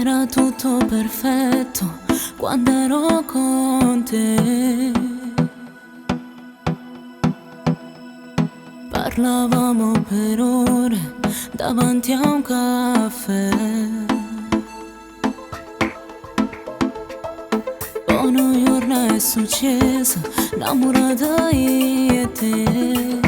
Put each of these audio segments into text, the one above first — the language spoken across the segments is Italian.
Era tutto perfetto quando ero con te. Parlavamo per ore davanti a un caffè. Buono juorne è succieso, nammurate io e te.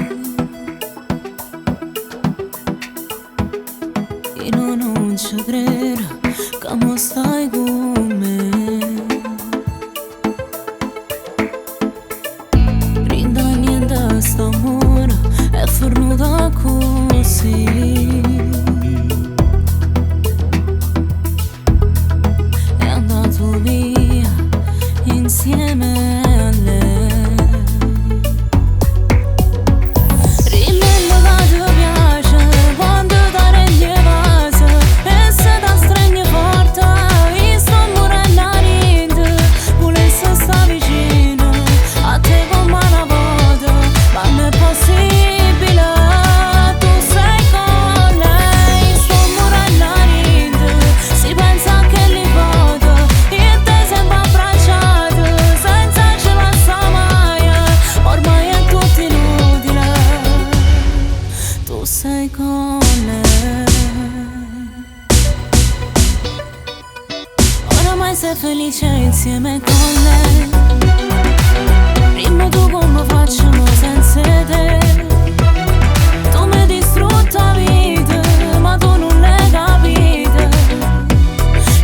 Io non ci credo che mo stai con me. Rinda niente st'amore è fernute così. È andato via insieme a lei. Dimmello che ti piace quando ti rendi vasa e se ti stringi forte. Io sto morendo a niente, volesse sta vicino a te come una volta, ma non è possibile. Tu sei con lei, sto morendo a niente, si pensa che li vado e te sembra abbracciato senza ce la sta mai, ormai è tutto inutile. Tu sei con lei, oramai sei felice insieme con lei. Dimmi tu come facciamo senza te. Tu mi hai distrutto la vita, ma tu non l'hai capito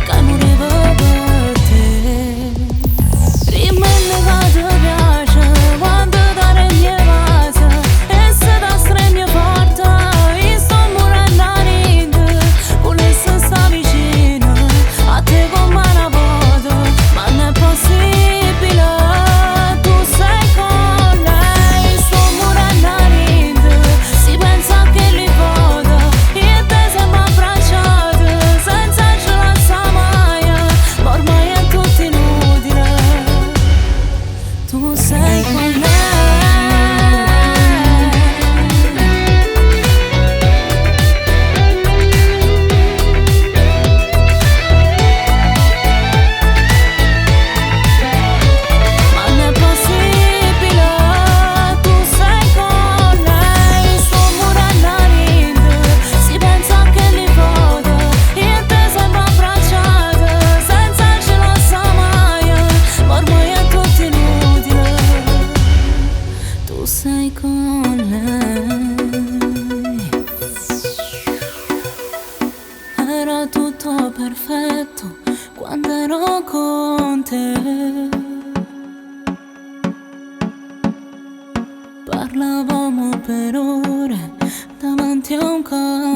che morivo per te. Dimmi che ti piace quando ti rendi vasa e se ti stringi forte. Io sto morendo a niente, volesse sta vicino a te come una volta, ma non è possibile. Tu sei con lei, sto morendo a niente, si pensa che li vada e te sembra abbracciato senza ce la sta mai, ma ormai è tutto inutile. Tu sei con lei. Ma non è possibile, tu sei con lei, sto morendo a niente, si pensa che li vada e te sembra abbracciato senza ce la sta mai, ma ormai è tutto inutile. Tu sei con lei. Era tutto perfetto quando ero con te. Parlavamo per ore davanti a un caffè.